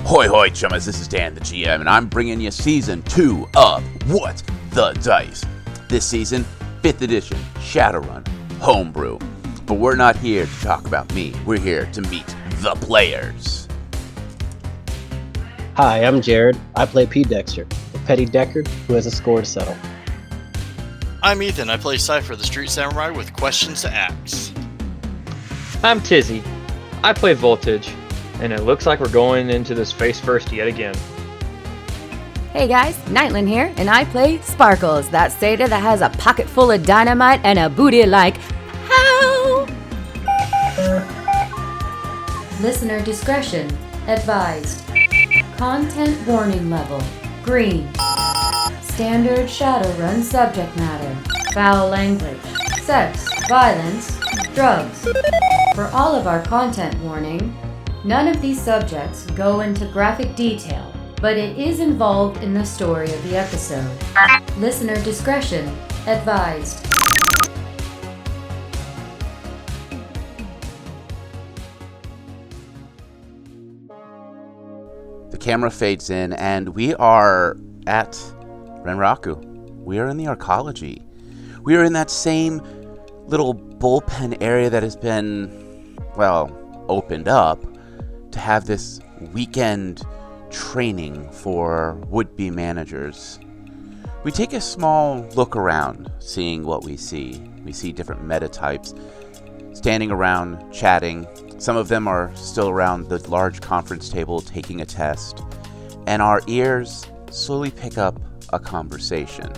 Hoi hoi chummas, this is Dan the GM, and I'm bringing you Season 2 of What the Dice. This season, 5th edition, Shadowrun, homebrew. But we're not here to talk about me, we're here to meet the players. Hi, I'm Jared. I play P. Dexter, a petty Deckard who has a score to settle. I'm Ethan. I play Cypher, the street samurai with questions to ask. I'm Tizzy. I play Voltage, and it looks like we're going into this face first yet again. Hey guys, Nightland here, and I play Sparkles, that satyr that has a pocket full of dynamite and a booty like how? Listener discretion advised. Content warning level green. Standard Shadowrun subject matter. Foul language. Sex, violence, drugs. For all of our content warning, none of these subjects go into graphic detail, but it is involved in the story of the episode. Listener discretion advised. The camera fades in, and we are at Renraku. We are in the arcology. We are in that same little bullpen area that has been, opened up to have this weekend training for would-be managers. We take a small look around, seeing what we see. We see different meta types standing around, chatting. Some of them are still around the large conference table taking a test, and our ears slowly pick up a conversation.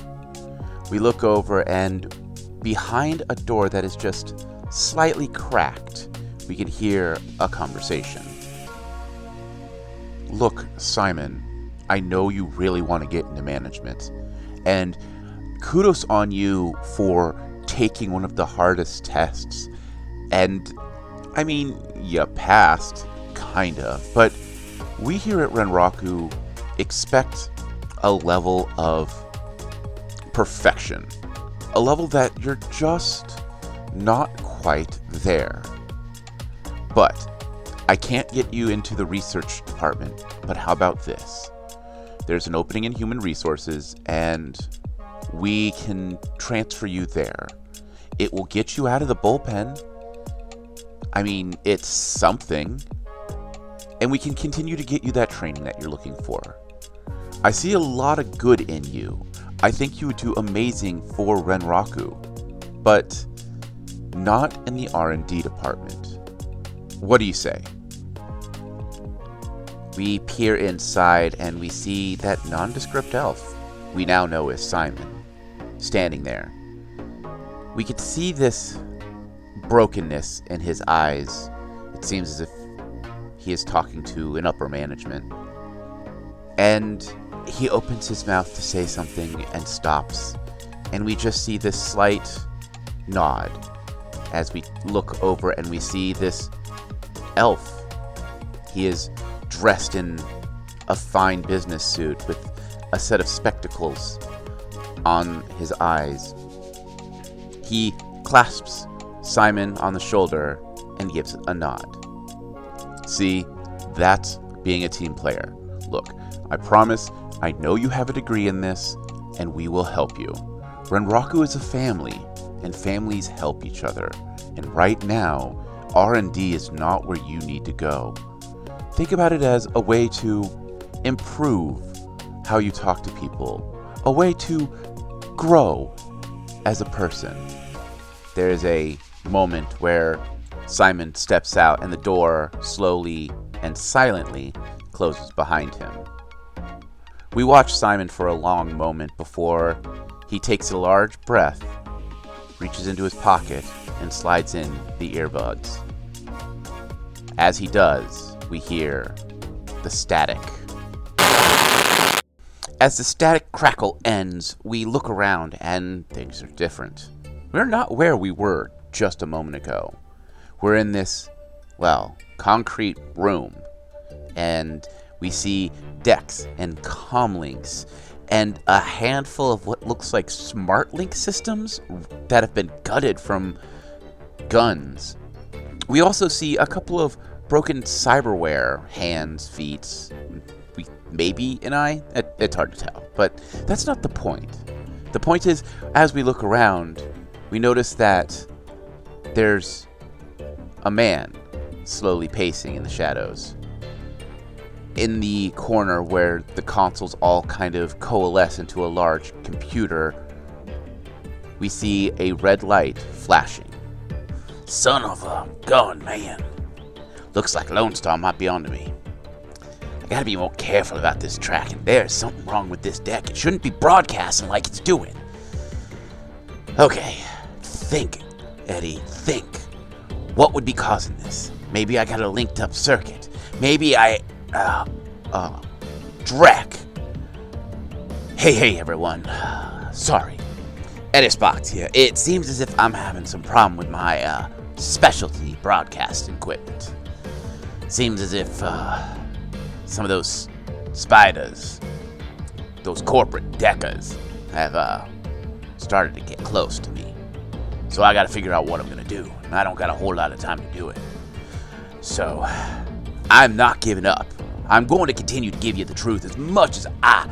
We look over, and behind a door that is just slightly cracked, we can hear a conversation. Look, Simon, I know you really want to get into management, and kudos on you for taking one of the hardest tests. And, I mean, you passed, kinda, but we here at Renraku expect a level of perfection. A level that you're just not quite there. But I can't get you into the research department, but how about this? There's an opening in human resources, and we can transfer you there. It will get you out of the bullpen. I mean, it's something. And we can continue to get you that training that you're looking for. I see a lot of good in you. I think you would do amazing for Renraku, but not in the R&D department. What do you say? We peer inside and we see that nondescript elf we now know as Simon, standing there. We could see this brokenness in his eyes. It seems as if he is talking to an upper management. And he opens his mouth to say something and stops. And we just see this slight nod as we look over and we see this elf. He is dressed in a fine business suit with a set of spectacles on his eyes. He clasps Simon on the shoulder and gives a nod. See, that's being a team player. Look, I promise, I know you have a degree in this, and we will help you. Renraku is a family, and families help each other. And right now, R&D is not where you need to go. Think about it as a way to improve how you talk to people, a way to grow as a person. There is a moment where Simon steps out and the door slowly and silently closes behind him. We watch Simon for a long moment before he takes a large breath, reaches into his pocket, and slides in the earbuds. As he does, we hear the static. As the static crackle ends, we look around and things are different. We're not where we were just a moment ago. We're in this, concrete room, and we see decks and comlinks and a handful of what looks like smart link systems that have been gutted from guns. We also see a couple of broken cyberware, hands, feet, maybe an eye. It's hard to tell, but that's not the point. The point is, as we look around, we notice that there's a man slowly pacing in the shadows. In the corner where the consoles all kind of coalesce into a large computer, we see a red light flashing. Son of a gun, man. Looks like Lone Star might be onto me. I gotta be more careful about this tracking. There's something wrong with this deck. It shouldn't be broadcasting like it's doing. Okay, think, Eddie, think. What would be causing this? Maybe I got a linked up circuit. Maybe Drek. Hey, everyone. Sorry. Eddie Spox here. It seems as if I'm having some problem with my, specialty broadcasting equipment. Seems as if, some of those spiders, those corporate deckers, have, started to get close to me. So I gotta figure out what I'm gonna do. And I don't got a whole lot of time to do it. So, I'm not giving up. I'm going to continue to give you the truth as much as I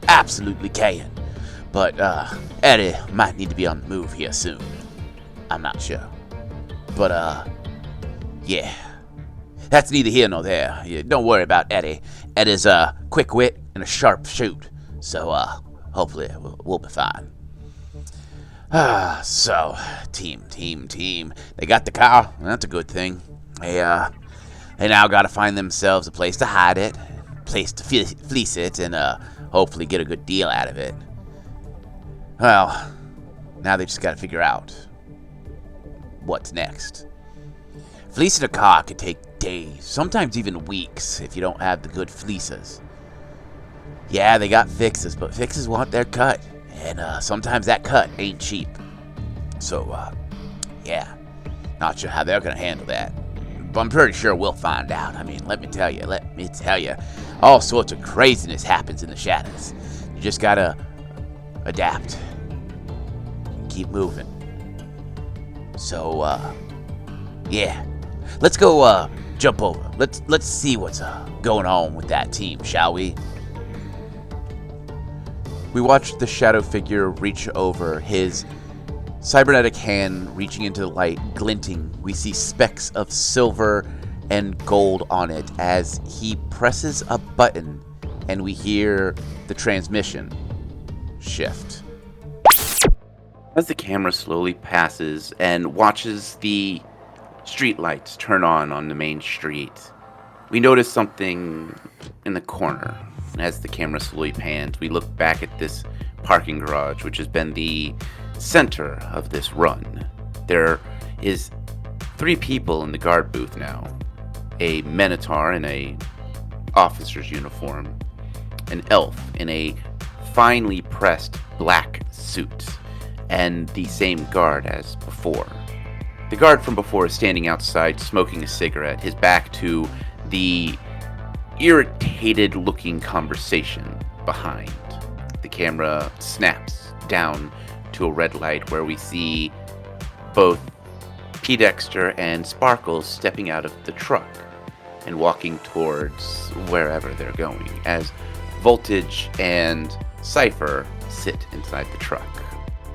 absolutely can. But, Eddie might need to be on the move here soon. I'm not sure. But, yeah. That's neither here nor there. Don't worry about Eddie. Eddie's a quick wit and a sharp shoot. So, hopefully we'll be fine. So, team. They got the car. That's a good thing. They now gotta find themselves a place to hide it, a place to fleece it, and, hopefully get a good deal out of it. Well, now they just gotta figure out what's next. Fleecing a car could take days, sometimes even weeks, if you don't have the good fleecers. Yeah, they got fixes, but fixes want their cut, and sometimes that cut ain't cheap. So, yeah, not sure how they're gonna handle that, but I'm pretty sure we'll find out. I mean, let me tell you, all sorts of craziness happens in the shadows. You just gotta adapt and keep moving. So, yeah. Let's go, jump over. Let's see what's, going on with that team, shall we? We watch the shadow figure reach over, his cybernetic hand reaching into the light, glinting. We see specks of silver and gold on it as he presses a button, and we hear the transmission shift. As the camera slowly passes and watches the street lights turn on the main street, we notice something in the corner. As the camera slowly pans, we look back at this parking garage, which has been the center of this run. There is 3 people in the guard booth now. A Minotaur in a officer's uniform, an elf in a finely pressed black suit, and the same guard as before. The guard from before is standing outside smoking a cigarette, his back to the irritated-looking conversation behind. The camera snaps down to a red light where we see both P. Dexter and Sparkles stepping out of the truck and walking towards wherever they're going, as Voltage and Cypher sit inside the truck.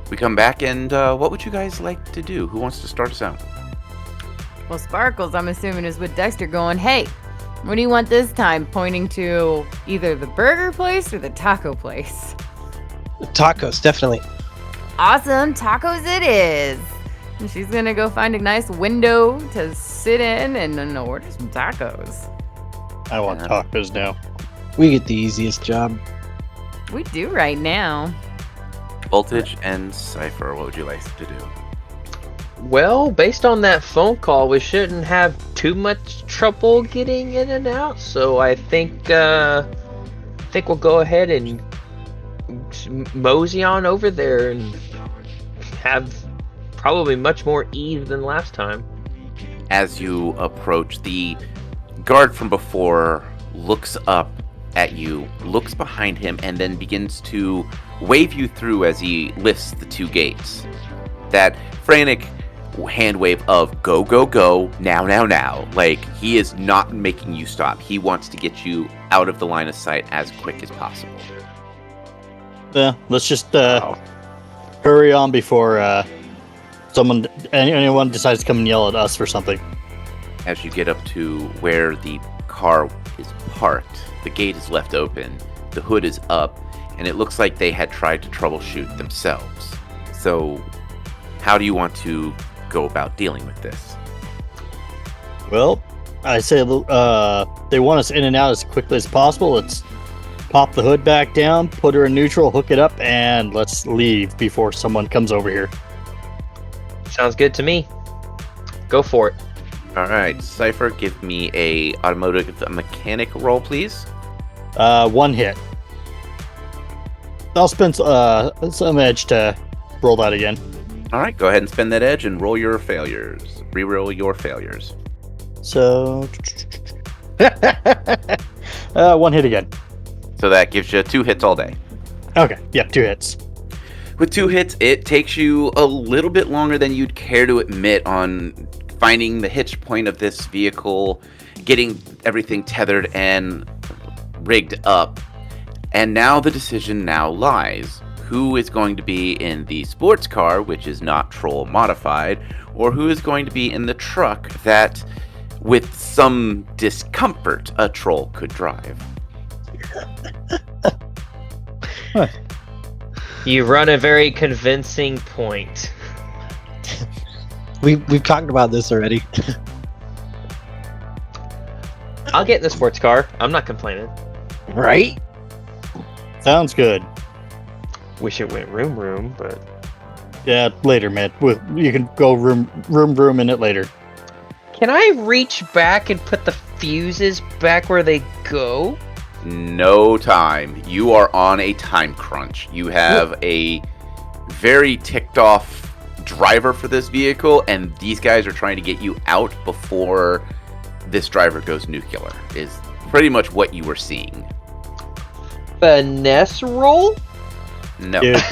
We come back, and what would you guys like to do? Who wants to start us out? Well, Sparkles, I'm assuming, is with Dexter going, hey, what do you want this time? Pointing to either the burger place or the taco place. Tacos, definitely. Awesome, tacos it is. And she's gonna go find a nice window to sit in and order some tacos. I want tacos now. We get the easiest job. We do right now. Voltage and Cypher, what would you like to do? Well, based on that phone call, we shouldn't have too much trouble getting in and out. So I think we'll go ahead and mosey on over there and have probably much more ease than last time. As you approach, the guard from before looks up at you, looks behind him, and then begins to wave you through as he lifts the 2 gates. That frantic hand wave of go, go, go, now, now, now. Like, he is not making you stop. He wants to get you out of the line of sight as quick as possible. Yeah, let's just hurry on before anyone decides to come and yell at us for something. As you get up to where the car is parked, the gate is left open, the hood is up, and it looks like they had tried to troubleshoot themselves. So, how do you want to go about dealing with this? Well, I say they want us in and out as quickly as possible. Let's pop the hood back down, put her in neutral, hook it up, and let's leave before someone comes over here. Sounds good to me. Go for it. All right, Cypher, give me a automotive mechanic roll, please. 1 hit. I'll spend some edge to roll that again. All right, go ahead and spend that edge and roll your failures. Reroll your failures. So, 1 hit again. So that gives you 2 hits all day. Okay, yep, 2 hits. With 2 hits, it takes you a little bit longer than you'd care to admit on finding the hitch point of this vehicle, getting everything tethered and rigged up. And now the decision now lies. Who is going to be in the sports car, which is not troll modified, or who is going to be in the truck that, with some discomfort, a troll could drive? You run a very convincing point. We've talked about this already. I'll get in the sports car. I'm not complaining. Right? Sounds good. Wish it went room, but Yeah, later, man. You can go room in it later. can I reach back and put the fuses back where they go? No time. You are on a time crunch. You have a very ticked off driver for this vehicle, and these guys are trying to get you out before this driver goes nuclear, is pretty much what you were seeing. Finesse roll? No. Dude,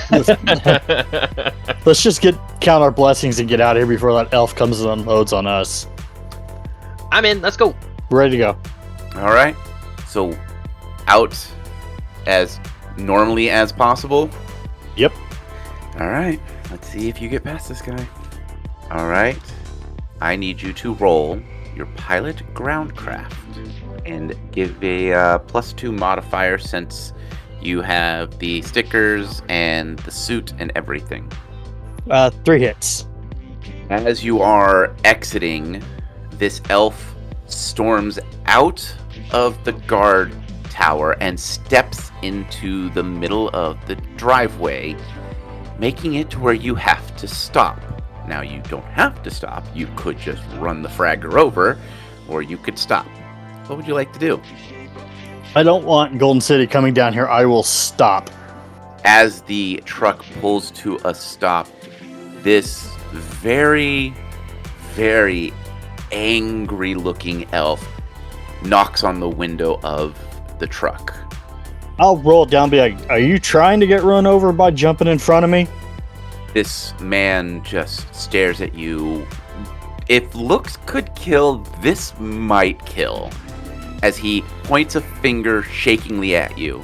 let's just count our blessings and get out of here before that elf comes and unloads on us. I'm in. Let's go. We're ready to go. All right. So, out as normally as possible? Yep. All right. Let's see if you get past this guy. All right. I need you to roll your pilot groundcraft and give a +2 modifier since you have the stickers and the suit and everything. 3 hits. As you are exiting, this elf storms out of the guard tower and steps into the middle of the driveway, making it to where you have to stop. Now, you don't have to stop. You could just run the fragger over, or you could stop. What would you like to do? I don't want Golden City coming down here. I will stop. As the truck pulls to a stop, this very, very angry-looking elf knocks on the window of the truck. I'll roll it down and be like, are you trying to get run over by jumping in front of me? This man just stares at you. If looks could kill, this might kill. As he points a finger shakingly at you.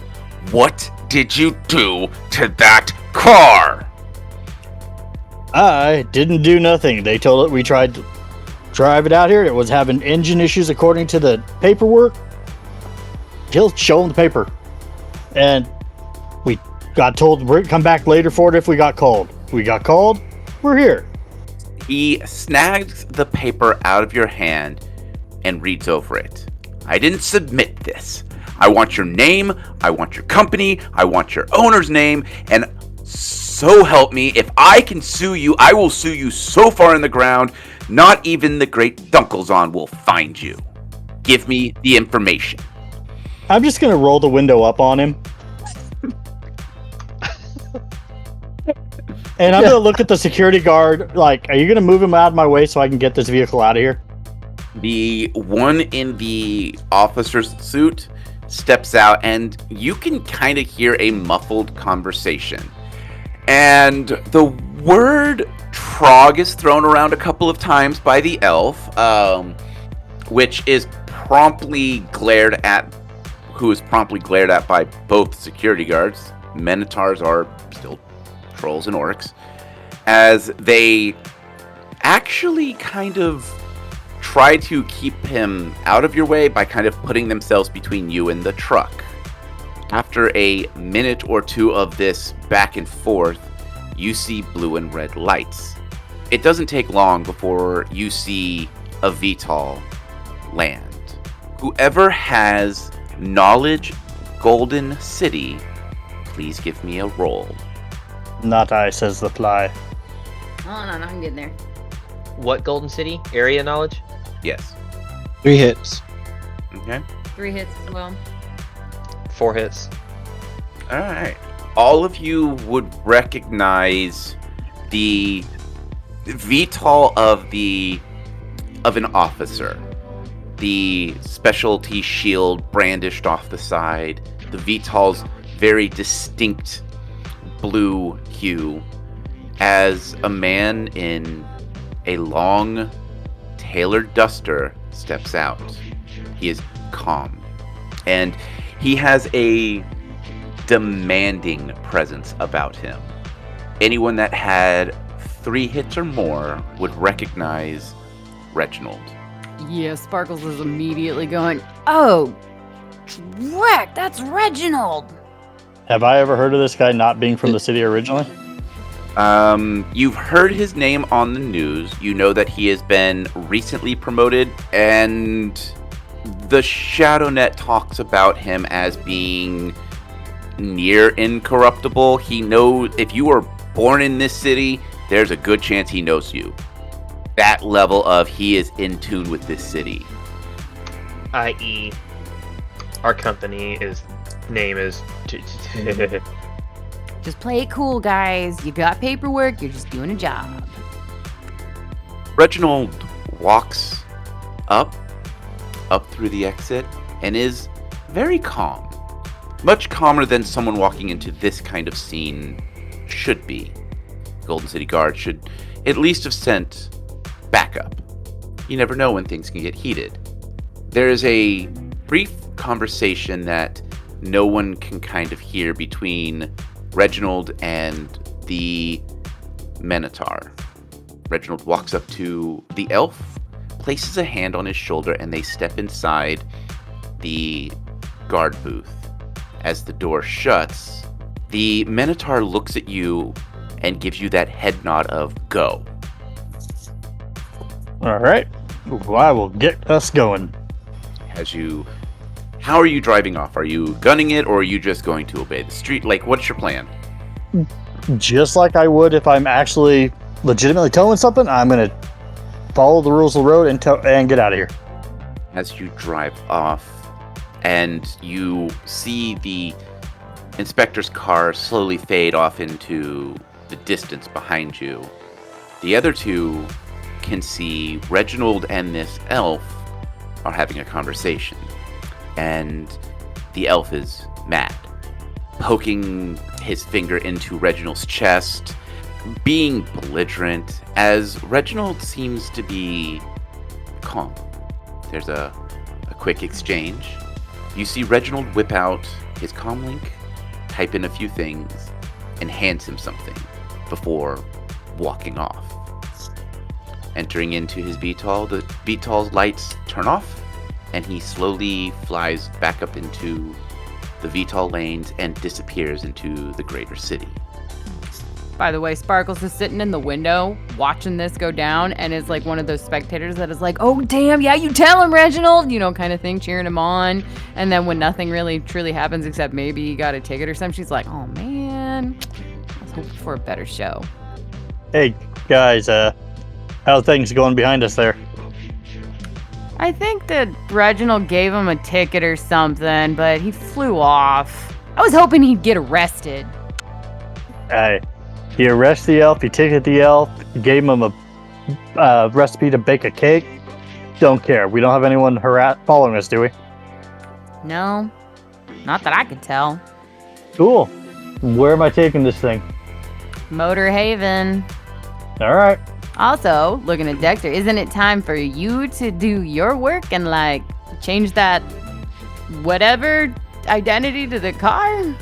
What did you do to that car? I didn't do nothing. They told it we tried to drive it out here. It was having engine issues according to the paperwork. He'll show him the paper. And we got told we'd come back later for it if we got called. We got called. We're here. He snags the paper out of your hand and reads over it. I didn't submit this. I want your name, I want your company, I want your owner's name, and so help me, if I can sue you, I will sue you so far in the ground, not even the great Dunkelzahn will find you. Give me the information. I'm just going to roll the window up on him. And I'm going to look at the security guard, like, are you going to move him out of my way so I can get this vehicle out of here? The one in the officer's suit steps out, and you can kind of hear a muffled conversation. And the Word Trog is thrown around a couple of times by the elf, which is promptly glared at by both security guards. Minotaurs are still trolls and orcs, as they actually kind of try to keep him out of your way by kind of putting themselves between you and the truck. After a minute or two of this back and forth, you see blue and red lights. It doesn't take long before you see a VTOL land. Whoever has knowledge Golden City, please give me a roll. Not I, says the fly. Hold on, I'm getting there. What Golden City? Area knowledge? Yes. 3 hits. Okay. 3 hits as well. 4 hits. All right. All of you would recognize the VTOL of an officer. The specialty shield brandished off the side. The VTOL's very distinct blue hue, as a man in a long, tailored duster steps out. He is calm, and he has a demanding presence about him. Anyone that had 3 hits or more would recognize Reginald. Yeah, Sparkles is immediately going, oh, Drek, that's Reginald. Have I ever heard of this guy not being from the city originally? You've heard his name on the news. You know that he has been recently promoted, and the ShadowNet talks about him as being near incorruptible. He knows if you were born in this city, there's a good chance he knows you. That level of he is in tune with this city. I.e., our company name is. Just play it cool, guys. You got paperwork, you're just doing a job. Reginald walks up through the exit and is very calm. Much calmer than someone walking into this kind of scene should be. Golden City Guard should at least have sent backup. You never know when things can get heated. There is a brief conversation that no one can kind of hear between Reginald and the Minotaur. Reginald walks up to the elf, places a hand on his shoulder, and they step inside the guard booth. As the door shuts, the Minotaur looks at you and gives you that head nod of go. All right. Well, I will get us going. How are you driving off? Are you gunning it, or are you just going to obey the street? Like, what's your plan? Just like I would if I'm actually legitimately towing something, I'm going to follow the rules of the road and get out of here. As you drive off, and you see the inspector's car slowly fade off into the distance behind you, the other two can see Reginald and this elf are having a conversation. And the elf is mad, poking his finger into Reginald's chest, being belligerent, as Reginald seems to be calm. There's a quick exchange. You see Reginald whip out his comlink, type in a few things, and hands him something before walking off. Entering into his VTOL, the VTOL's lights turn off, and he slowly flies back up into the VTOL lanes and disappears into the greater city. By the way, Sparkles is sitting in the window watching this go down and is like one of those spectators that is like, oh, damn, yeah, you tell him, Reginald, kind of thing, cheering him on. And then when nothing really truly happens except maybe he got a ticket or something, she's like, oh, man, I was hoping for a better show. Hey, guys, how are things going behind us there? I think that Reginald gave him a ticket or something, but he flew off. I was hoping he'd get arrested. You arrest the elf, you ticket the elf, you gave him a recipe to bake a cake. Don't care. We don't have anyone following us, do we? No, not that I could tell. Cool. Where am I taking this thing? Motor Haven. All right. Also, looking at Dexter, isn't it time for you to do your work and like change that whatever identity to the car?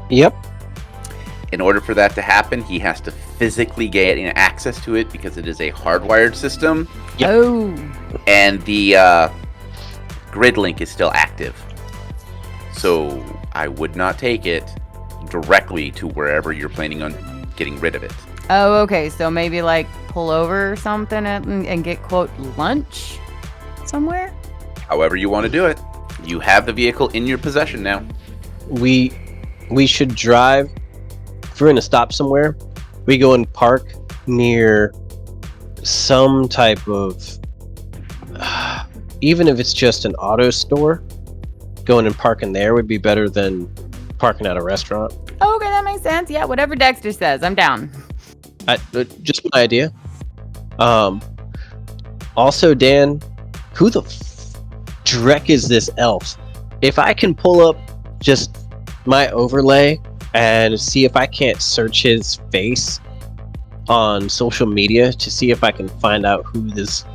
Yep. In order for that to happen, he has to physically gain access to it because it is a hardwired system. Yep. Oh. And the grid link is still active. So I would not take it directly to wherever you're planning on getting rid of it. Oh, okay. So maybe like pull over or something and get, quote, lunch somewhere? However you want to do it. You have the vehicle in your possession now. We should drive. If we're going to stop somewhere, we go and park near some type of, even if it's just an auto store, going and parking there would be better than parking at a restaurant. Okay, that makes sense. Yeah, whatever Dexter says, I'm down. Just my idea. Also, Dan, who the dreck is this elf? If I can pull up just my overlay and see if I can't search his face on social media to see if I can find out who this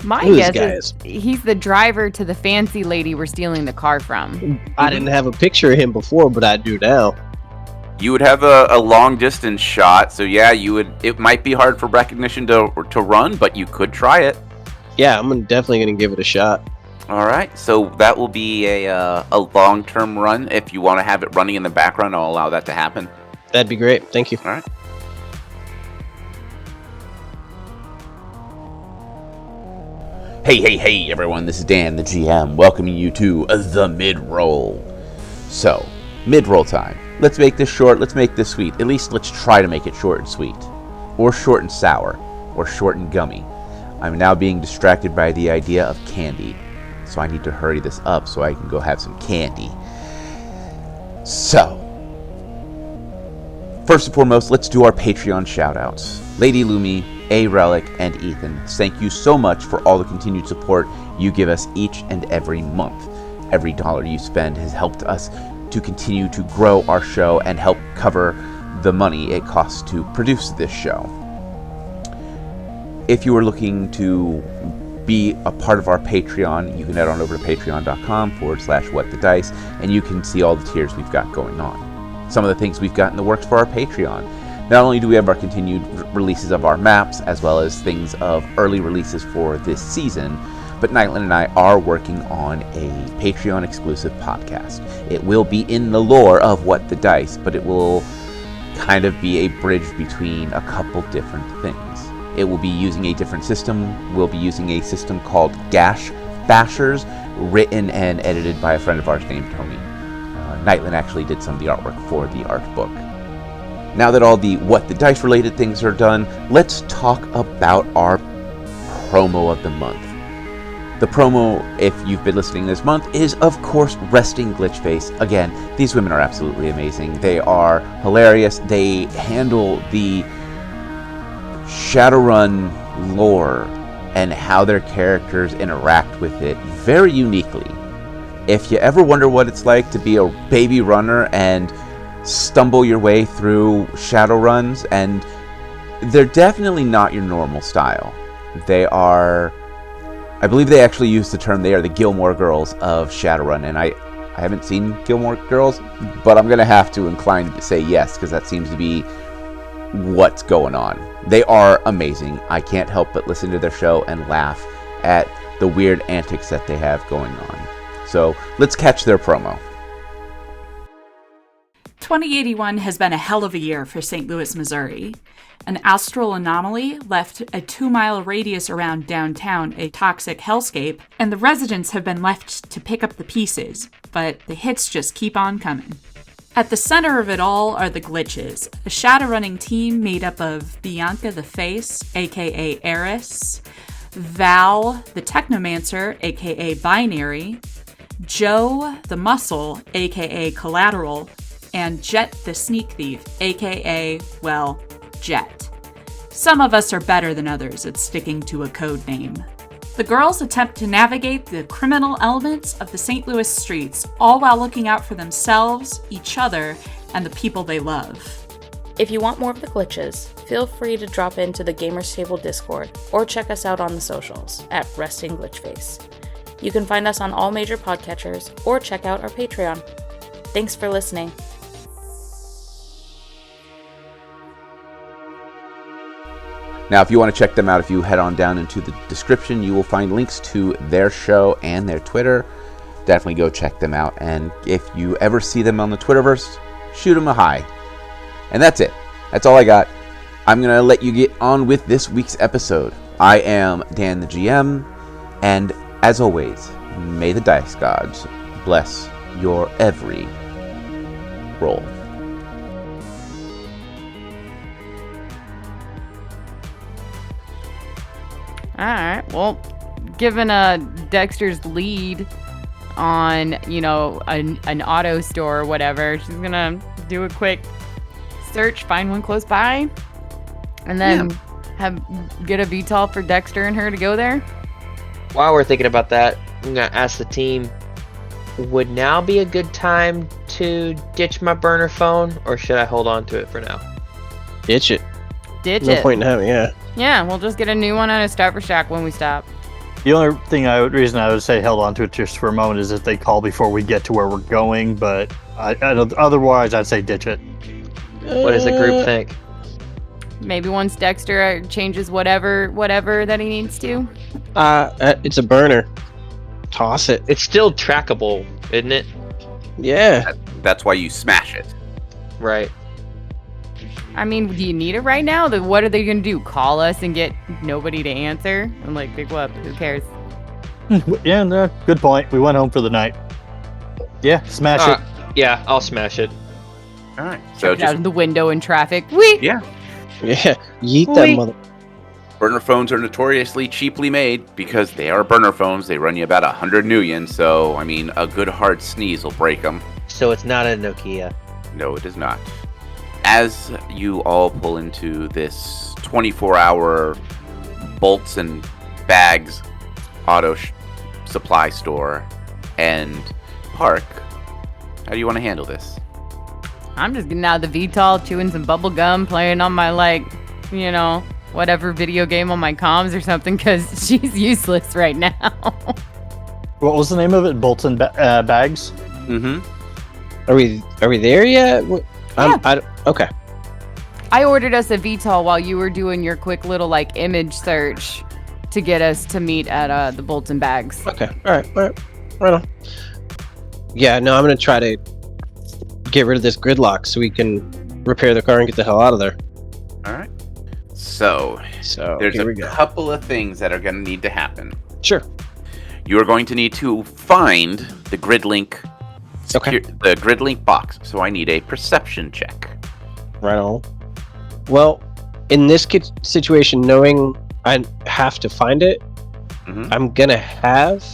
My Who this guess guy is he's the driver to the fancy lady we're stealing the car from. I didn't have a picture of him before, but I do now. You would have a long distance shot, so yeah, it might be hard for recognition to run, but you could try it. Yeah, I'm definitely gonna give it a shot. All right, so that will be a long-term run. If you want to have it running in the background, I'll allow that to happen. That'd be great. Thank you. All right. Hey, everyone, this is Dan, the GM, welcoming you to the mid-roll. So, mid-roll time. Let's make this short, let's make this sweet. At least let's try to make it short and sweet. Or short and sour. Or short and gummy. I'm now being distracted by the idea of candy. So I need to hurry this up so I can go have some candy. So, first and foremost, let's do our Patreon shoutouts. Lady Lumi, A Relic, and Ethan, thank you so much for all the continued support you give us each and every month. Every dollar you spend has helped us to continue to grow our show and help cover the money it costs to produce this show. If you are looking to be a part of our Patreon, you can head on over to patreon.com/whatthedice, and you can see all the tiers we've got going on. Some of the things we've got in the works for our Patreon. Not only do we have our continued releases of our maps, as well as things of early releases for this season, but Nightland and I are working on a Patreon exclusive podcast. It will be in the lore of What the Dice, but it will kind of be a bridge between a couple different things. It will be using a different system. We'll be using a system called Gash Bashers, written and edited by a friend of ours named Tony. Nightland actually did some of the artwork for the art book. Now that all the What the Dice related things are done, let's talk about our promo of the month. The promo, if you've been listening this month, is of course Resting Glitchface. Again, these women are absolutely amazing. They are hilarious. They handle the Shadowrun lore and how their characters interact with it very uniquely. If you ever wonder what it's like to be a baby runner and stumble your way through Shadowruns, and they're definitely not your normal style. They are, I believe they actually use the term, they are the Gilmore Girls of Shadowrun, and I haven't seen Gilmore Girls, but I'm going to have to incline to say yes, because that seems to be what's going on. They are amazing. I can't help but listen to their show and laugh at the weird antics that they have going on. So let's catch their promo. 2081 has been a hell of a year for St. Louis, Missouri. An astral anomaly left a 2-mile radius around downtown a toxic hellscape, and the residents have been left to pick up the pieces, but the hits just keep on coming. At the center of it all are the Glitches, a shadowrunning team made up of Bianca the Face, aka Eris, Val the Technomancer, aka Binary, Joe the Muscle, aka Collateral, and Jet the Sneak Thief, aka, well, Jet. Some of us are better than others at sticking to a code name. The girls attempt to navigate the criminal elements of the St. Louis streets, all while looking out for themselves, each other, and the people they love. If you want more of the Glitches, feel free to drop into the Gamers Table Discord or check us out on the socials at Resting Glitchface. You can find us on all major podcatchers or check out our Patreon. Thanks for listening. Now, if you want to check them out, if you head on down into the description, you will find links to their show and their Twitter. Definitely go check them out. And if you ever see them on the Twitterverse, shoot them a hi. And that's it. That's all I got. I'm going to let you get on with this week's episode. I am Dan the GM, and as always, may the dice gods bless your every roll. Alright, well, given Dexter's lead on, an auto store or whatever, she's gonna do a quick search, find one close by, and then get a VTOL for Dexter and her to go there. While we're thinking about that, I'm gonna ask the team, would now be a good time to ditch my burner phone, or should I hold on to it for now? Ditch it. Ditch No it. point in having, yeah. Yeah, we'll just get a new one on a starter shack when we stop. The only reason I would say held on to it just for a moment is if they call before we get to where we're going, but otherwise I'd say ditch it. What does the group think? Maybe once Dexter changes whatever that he needs to. It's a burner. Toss it. It's still trackable, isn't it? Yeah. That's why you smash it. Right. I mean, do you need it right now? What are they going to do? Call us and get nobody to answer? I'm like, pick up. Who cares? Yeah, no, good point. We went home for the night. Yeah, smash it. Yeah, I'll smash it. All right. So Check it out in the window in traffic. Whee! Yeah. Yeah. Yeet that mother. Burner phones are notoriously cheaply made because they are burner phones. They run you about 100 Nuyen, so, I mean, a good hard sneeze will break them. So it's not a Nokia. No, it is not. As you all pull into this 24-hour bolts and bags auto supply store and park, how do you want to handle this? I'm just getting out of the VTOL, chewing some bubble gum, playing on my, whatever video game on my comms or something, because she's useless right now. What was the name of it? Bolts and bags? Mm-hmm. Are we there yet? Yeah. Okay. I ordered us a VTOL while you were doing your quick little, image search to get us to meet at the Bolts and Bags. Okay. All right. Right on. Yeah, no, I'm going to try to get rid of this gridlock so we can repair the car and get the hell out of there. All right. So there's a couple of things that are going to need to happen. Sure. You are going to need to find the GridLink the GridLink box. So I need a perception check. Right on. Well, in this situation, knowing I have to find it, I'm gonna have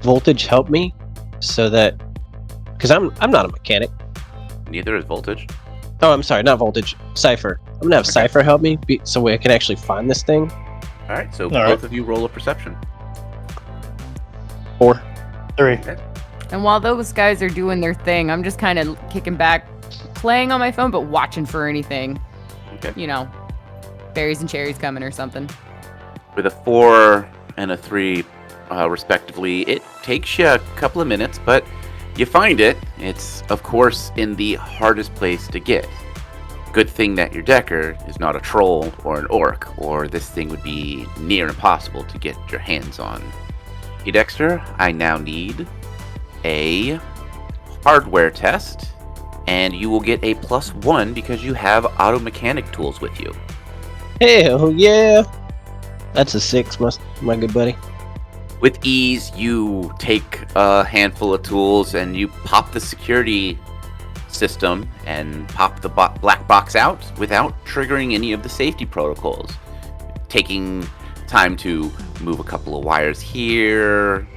Voltage help me, so that because I'm not a mechanic. Neither is Voltage. Oh, I'm sorry, not Voltage. Cypher. I'm gonna have Cypher help me, so I can actually find this thing. All right. So both of you roll a perception. 4. 3. Okay. And while those guys are doing their thing, I'm just kind of kicking back, playing on my phone, but watching for anything. Okay. Berries and cherries coming or something. With a 4 and a 3, respectively, it takes you a couple of minutes, but you find it. It's, of course, in the hardest place to get. Good thing that your Decker is not a troll or an orc, or this thing would be near impossible to get your hands on. Hey, Dexter, I now need a hardware test, and you will get a +1 because you have auto mechanic tools with you. Hell yeah! That's a 6, my good buddy. With ease, you take a handful of tools and you pop the security system and pop the black box out without triggering any of the safety protocols. Taking time to move a couple of wires here,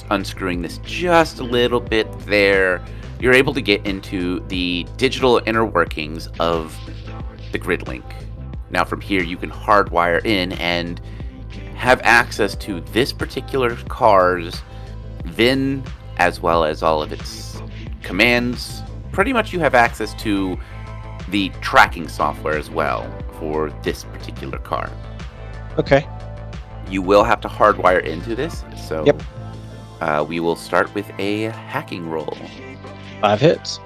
unscrewing this just a little bit there, you're able to get into the digital inner workings of the GridLink. Now from here you can hardwire in and have access to this particular car's VIN as well as all of its commands. Pretty much you have access to the tracking software as well for this particular car. Okay. You will have to hardwire into this, so Yep. We will start with a hacking roll. 5 hits.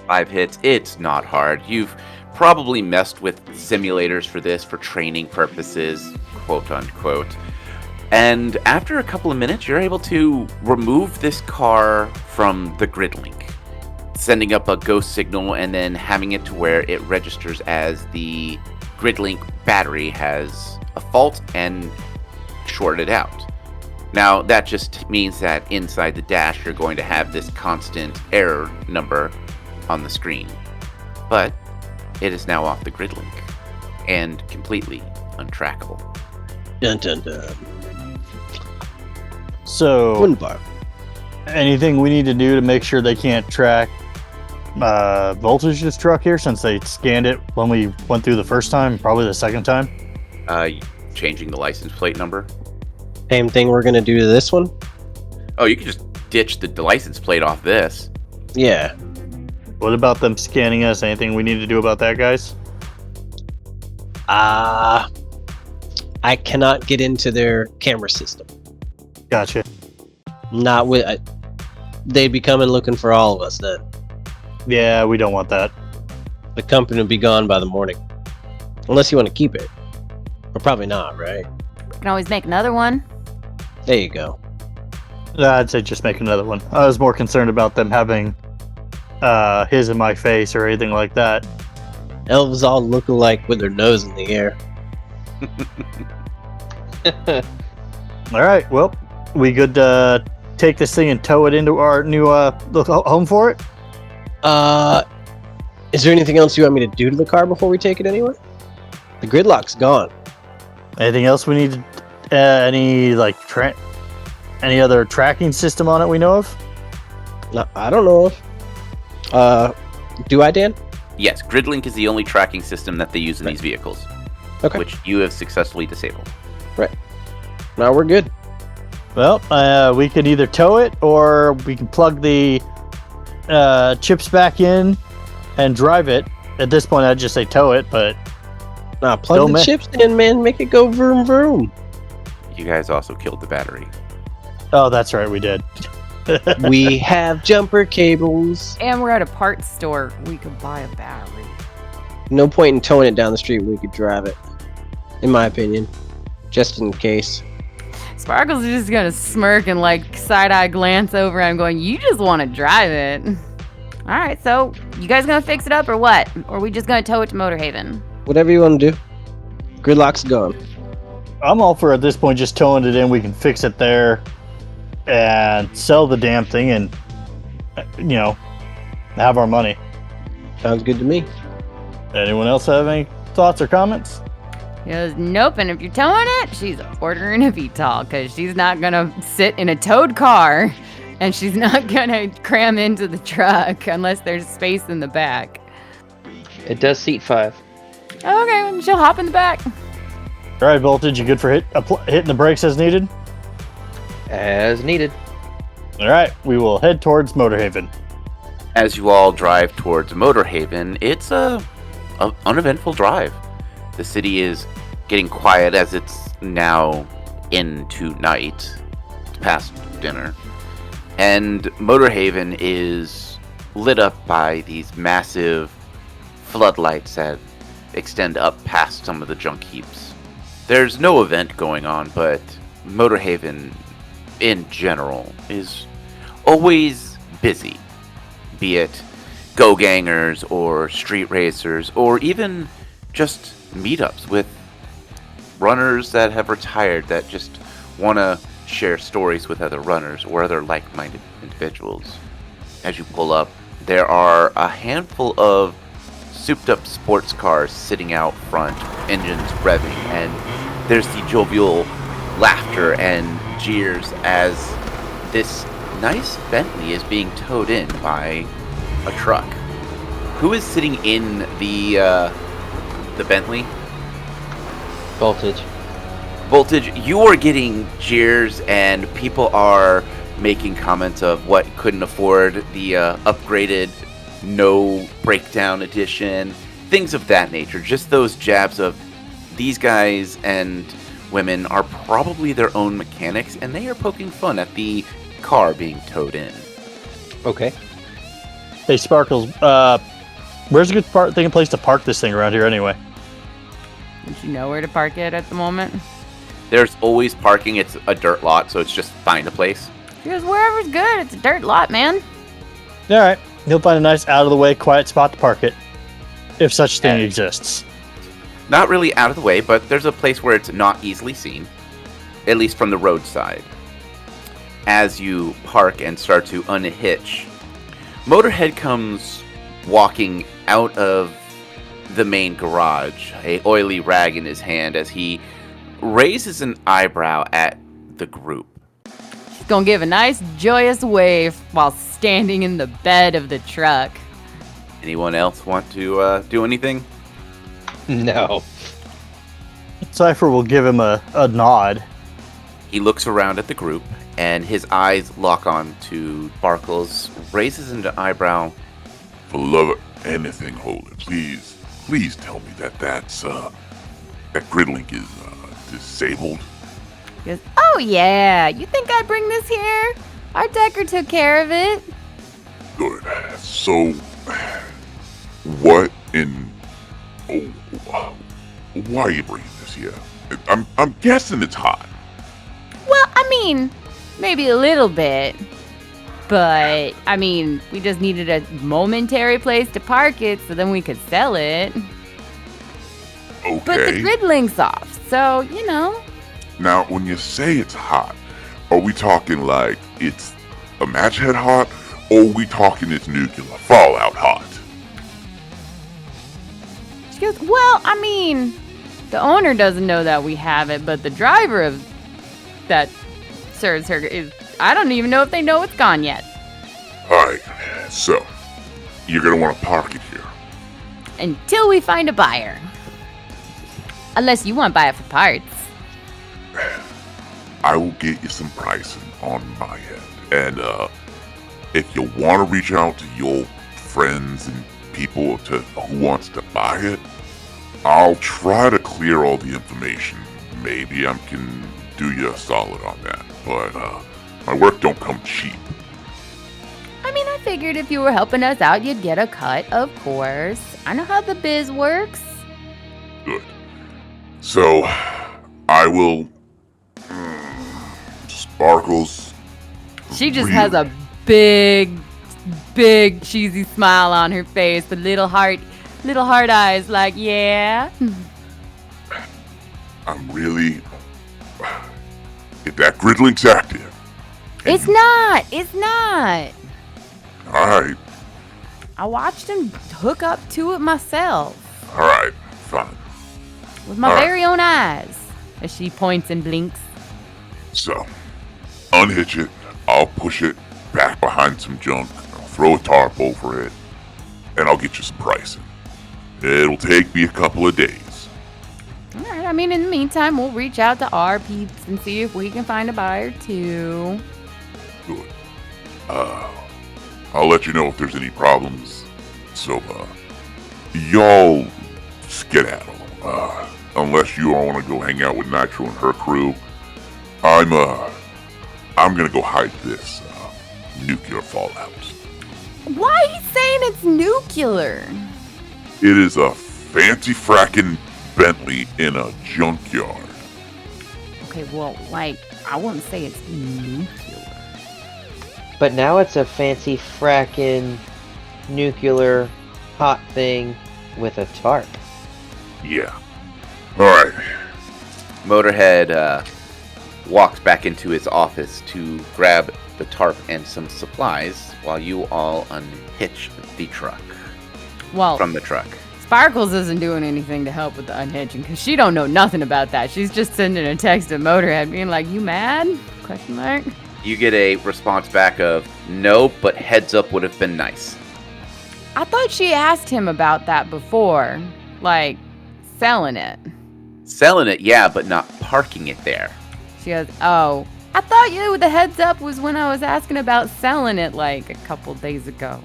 5 hits. It's not hard. You've probably messed with simulators for this for training purposes, quote unquote. And after a couple of minutes, you're able to remove this car from the grid link, sending up a ghost signal and then having it to where it registers as the grid link battery has a fault and shorted out. Now, that just means that inside the dash, you're going to have this constant error number on the screen. But it is now off the grid link and completely untrackable. Dun dun dun. So, Wunderbar. anything we need to do to make sure they can't track Voltage's truck here, since they scanned it when we went through the first time, probably the second time? Changing the license plate number. Same thing we're gonna do to this one? Oh, you can just ditch the license plate off this. Yeah. What about them scanning us? Anything we need to do about that, guys? I cannot get into their camera system. Gotcha. Not with. They'd be coming looking for all of us then. Yeah, we don't want that. The company will be gone by the morning. Unless you want to keep it. Or probably not, right? Can always make another one. There you go. I'd say just make another one. I was more concerned about them having his in my face or anything like that. Elves all look alike with their nose in the air. All right, well, we could take this thing and tow it into our new home for it? Is there anything else you want me to do to the car before we take it anywhere? The gridlock's gone. Anything else we need? Any other tracking system on it we know of? No, I don't know of. Do I, Dan? Yes, GridLink is the only tracking system that they use in these vehicles, Okay. which you have successfully disabled. Now we're good. Well, we could either tow it or we can plug the chips back in and drive it. At this point, I'd just say tow it, but Nah, plug the chips in, man. Make it go vroom vroom. You guys also killed the battery. oh, that's right, we did. We have jumper cables. And we're at a parts store. We could buy a battery. No point in towing it down the street when we could drive it. In my opinion. Just in case. Sparkles is just gonna smirk and like side-eye glance over. I'm going, you just want to drive it. All right, so you guys gonna fix it up or what? Or are we just gonna tow it to Motorhaven? Whatever you want to do. Gridlock's gone. I'm all for, at this point, just towing it in. We can fix it there and sell the damn thing and, have our money. Sounds good to me. Anyone else have any thoughts or comments? He goes, nope, and if you're towing it, she's ordering a VTOL, because she's not gonna sit in a towed car, and she's not gonna cram into the truck unless there's space in the back. It does seat 5. Okay, well, she'll hop in the back. All right, Voltage, you good for hitting the brakes as needed? As needed. All right, we will head towards Motorhaven. As you all drive towards Motorhaven, it's a uneventful drive. The city is getting quiet as it's now into night. It's past dinner. And Motorhaven is lit up by these massive floodlights that extend up past some of the junk heaps. There's no event going on, but Motorhaven in general is always busy. Be it go-gangers or street racers or even just meetups with runners that have retired that just want to share stories with other runners or other like-minded individuals. As you pull up, there are a handful of souped-up sports cars sitting out front, engines revving, and there's the jovial laughter and jeers as this nice Bentley is being towed in by a truck. Who is sitting in the Bentley? Voltage. Voltage, you are getting jeers and people are making comments of what couldn't afford the upgraded no breakdown edition things of that nature. Just those jabs of these guys and women are probably their own mechanics, and they are poking fun at the car being towed in. Okay. Hey, Sparkles, where's a good thing place to park this thing around here anyway? Don't you know where to park it at the moment? There's always parking. It's a dirt lot, so it's just find a place. Because wherever's good, it's a dirt lot, man. All right. He'll find a nice, out-of-the-way, quiet spot to park it, if such thing exists. Not really out of the way, but there's a place where it's not easily seen, at least from the roadside. As you park and start to unhitch, Motorhead comes walking out of the main garage, a oily rag in his hand, as he raises an eyebrow at the group. He's gonna give a nice, joyous wave while standing in the bed of the truck. Anyone else want to do anything? No. Cypher will give him a nod. He looks around at the group, and his eyes lock on to Sparkles, raises an eyebrow. For the love of anything holy, please tell me that that gridlink is disabled. He goes, oh yeah, you think I'd bring this here? Our Decker took care of it. Good. So, what in... Oh, why are you bringing this here? I'm guessing it's hot. Well, I mean, maybe a little bit. But, I mean, we just needed a momentary place to park it so then we could sell it. Okay. But the grid link's off, so, you know. Now, when you say it's hot, are we talking like it's a match head hot, or are we talking it's nuclear fallout hot? She goes, well, I mean, the owner doesn't know that we have it, but the driver of that serves her is, I don't even know if they know it's gone yet. Alright, so, you're gonna want to park it here. Until we find a buyer. Unless you want to buy it for parts. I will get you some pricing on my end. And if you want to reach out to your friends and people who wants to buy it, I'll try to clear all the information. Maybe I can do you a solid on that. But my work don't come cheap. I mean, I figured if you were helping us out, you'd get a cut, of course. I know how the biz works. Good. So, I will... Sparkles... She just has a big cheesy smile on her face with little heart eyes like, yeah. I'm really... If that grid link's active... It's not. Alright. I watched him hook up to it myself. Alright, fine. With my very own eyes. As she points and blinks. So, unhitch it, I'll push it back behind some junk, I'll throw a tarp over it, and I'll get you some pricing. It'll take me a couple of days. Alright, I mean, in the meantime, we'll reach out to our peeps and see if we can find a buyer too. Good. I'll let you know if there's any problems. So, y'all skedaddle. Unless you all want to go hang out with Nitro and her crew, I'm gonna go hide this nuclear fallout. Why are you saying it's nuclear? It is a fancy frackin' Bentley in a junkyard. Okay, well, like, I wouldn't say it's nuclear. But now it's a fancy frackin' nuclear hot thing with a tarp. Yeah. Alright. Motorhead walks back into his office to grab the tarp and some supplies while you all unhitch the truck. Well, from the truck. Sparkles isn't doing anything to help with the unhitching because she don't know nothing about that. She's just sending a text to Motorhead being like, you mad? Question mark. You get a response back of, no, but heads up would have been nice. I thought she asked him about that before. Like, selling it. Selling it, yeah, but not parking it there. She goes, oh, I thought the heads up was when I was asking about selling it like a couple days ago.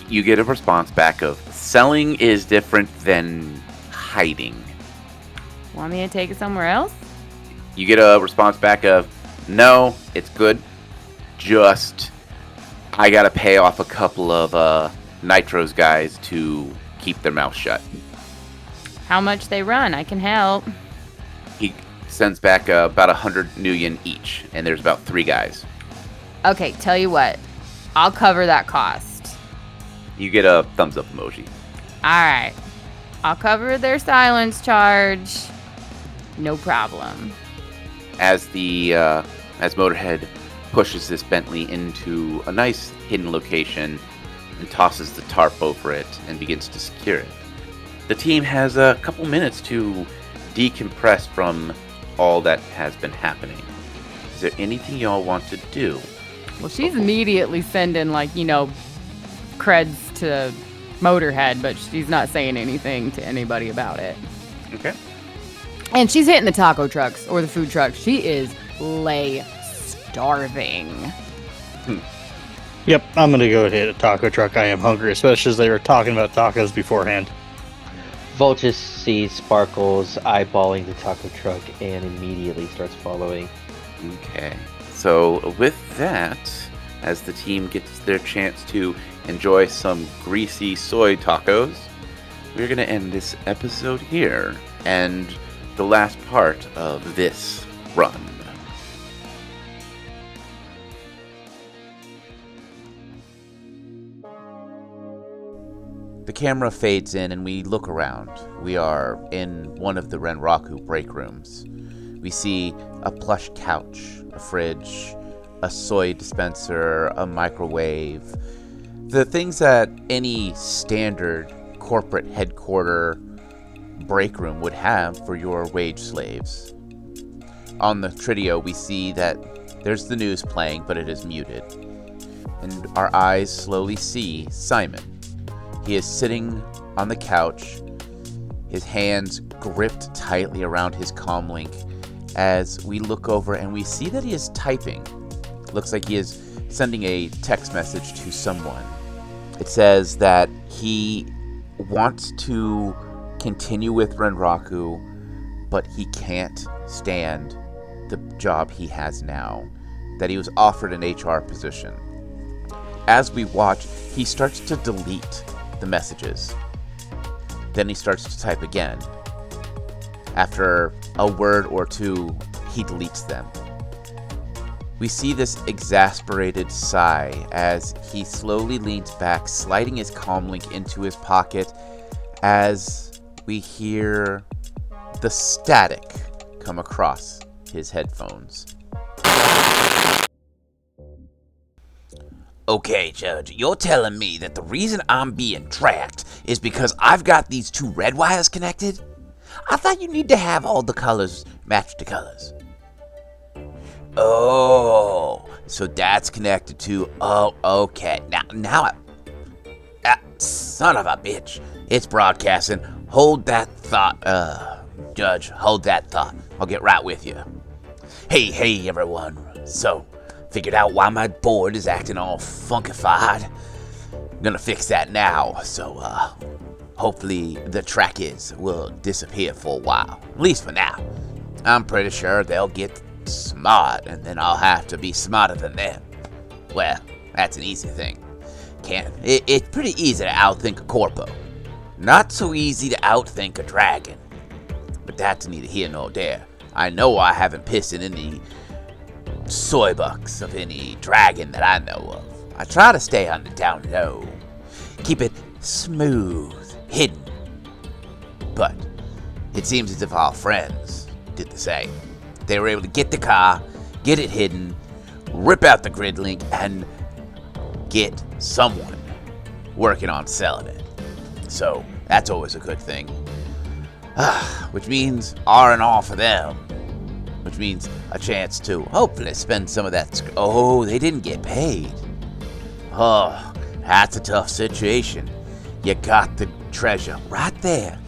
You get a response back of, selling is different than hiding. Want me to take it somewhere else? You get a response back of, no, it's good. Just, I gotta pay off a couple of Nitro's guys to keep their mouth shut. How much they run? I can help. He sends back about 100 nuyen each, and there's about 3 guys. Okay, tell you what. I'll cover that cost. You get a thumbs up emoji. Alright. I'll cover their silence charge. No problem. As Motorhead pushes this Bentley into a nice hidden location and tosses the tarp over it and begins to secure it. The team has a couple minutes to decompress from all that has been happening. Is there anything y'all want to do? Well, she's immediately sending, creds to Motorhead, but she's not saying anything to anybody about it. Okay. And she's hitting the taco trucks, or the food trucks. She is starving. Yep, I'm gonna go hit a taco truck. I am hungry, especially as they were talking about tacos beforehand. Voltus sees Sparkles eyeballing the taco truck and immediately starts following. Okay. So with that, as the team gets their chance to enjoy some greasy soy tacos, we're going to end this episode here and the last part of this run. The camera fades in and we look around. We are in one of the Renraku break rooms. We see a plush couch, a fridge, a soy dispenser, a microwave. The things that any standard corporate headquarter break room would have for your wage slaves. On the Tridio, we see that there's the news playing, but it is muted. And our eyes slowly see Simon. He is sitting on the couch, his hands gripped tightly around his comlink as we look over and we see that he is typing. Looks like he is sending a text message to someone. It says that he wants to continue with Renraku, but he can't stand the job he has now, that he was offered an HR position. As we watch, he starts to delete the messages. Then he starts to type again. After a word or two, he deletes them. We see this exasperated sigh as he slowly leans back, sliding his comlink into his pocket as we hear the static come across his headphones. Okay, Judge, you're telling me that the reason I'm being tracked is because I've got these 2 red wires connected? I thought you need to have all the colors match the colors. Oh, so that's connected to... Oh, okay. Now son of a bitch. It's broadcasting. Hold that thought, Judge, hold that thought. I'll get right with you. Hey, everyone. So, figured out why my board is acting all funkified. I'm gonna fix that now, so, hopefully the trackies will disappear for a while. At least for now. I'm pretty sure they'll get smart, and then I'll have to be smarter than them. Well, that's an easy thing. It's pretty easy to outthink a corpo. Not so easy to outthink a dragon. But that's neither here nor there. I know I haven't pissed in any soy bucks of any dragon that I know of. I try to stay on the down low. Keep it smooth, hidden. But it seems as if our friends did the same. They were able to get the car, get it hidden, rip out the grid link, and get someone working on selling it. So that's always a good thing. Which means R&R for them. Which means a chance to hopefully spend some of that. Oh, they didn't get paid. Oh, that's a tough situation. You got the treasure right there.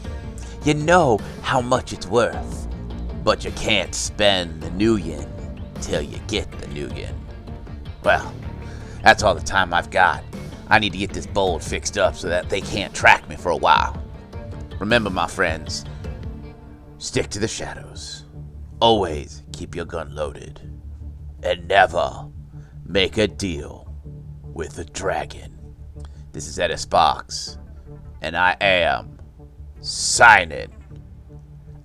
You know how much it's worth. But you can't spend the nuyen till you get the nuyen. Well, that's all the time I've got. I need to get this board fixed up so that they can't track me for a while. Remember, my friends, stick to the shadows. Always keep your gun loaded. And never make a deal with a dragon. This is Edis Box, and I am signing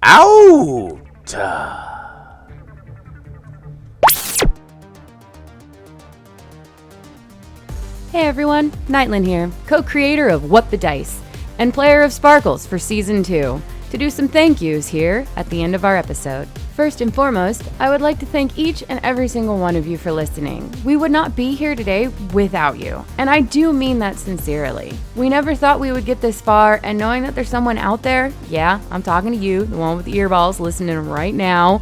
out. Hey everyone, Nightland here, co-creator of What the Dice, and player of Sparkles for Season 2, to do some thank yous here at the end of our episode. First and foremost, I would like to thank each and every single one of you for listening. We would not be here today without you, and I do mean that sincerely. We never thought we would get this far, and knowing that there's someone out there, yeah, I'm talking to you, the one with the earballs listening right now.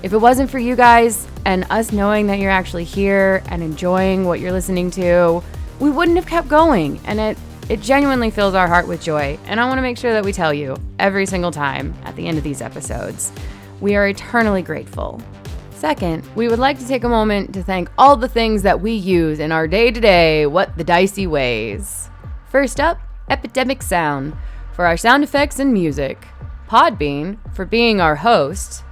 If it wasn't for you guys and us knowing that you're actually here and enjoying what you're listening to, we wouldn't have kept going, and it genuinely fills our heart with joy, and I want to make sure that we tell you every single time at the end of these episodes. We are eternally grateful. Second, we would like to take a moment to thank all the things that we use in our day-to-day What the Dicey ways. First up, Epidemic Sound for our sound effects and music, Podbean for being our host,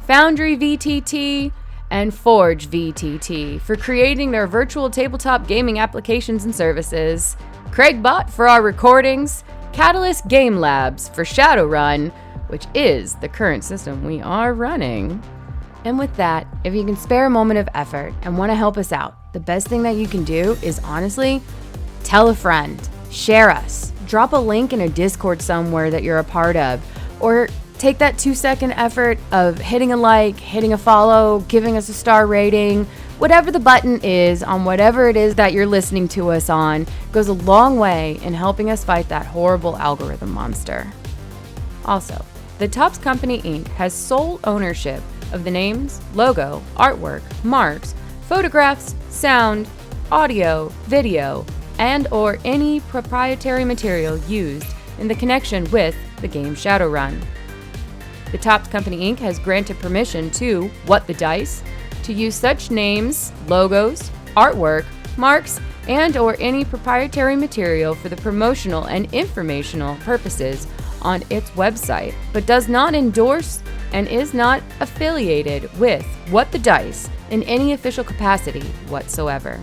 Foundry VTT, and Forge VTT for creating their virtual tabletop gaming applications and services, Craigbot for our recordings, Catalyst Game Labs for Shadowrun, which is the current system we are running. And with that, if you can spare a moment of effort and want to help us out, the best thing that you can do is honestly tell a friend, share us, drop a link in a Discord somewhere that you're a part of, or take that 2-second effort of hitting a like, hitting a follow, giving us a star rating. Whatever the button is on whatever it is that you're listening to us on goes a long way in helping us fight that horrible algorithm monster. Also, the Topps Company Inc. has sole ownership of the names, logo, artwork, marks, photographs, sound, audio, video, and or any proprietary material used in the connection with the game Shadowrun. The Topps Company Inc. has granted permission to What the Dice to use such names, logos, artwork, marks, and or any proprietary material for the promotional and informational purposes on its website, but does not endorse and is not affiliated with What the Dice in any official capacity whatsoever.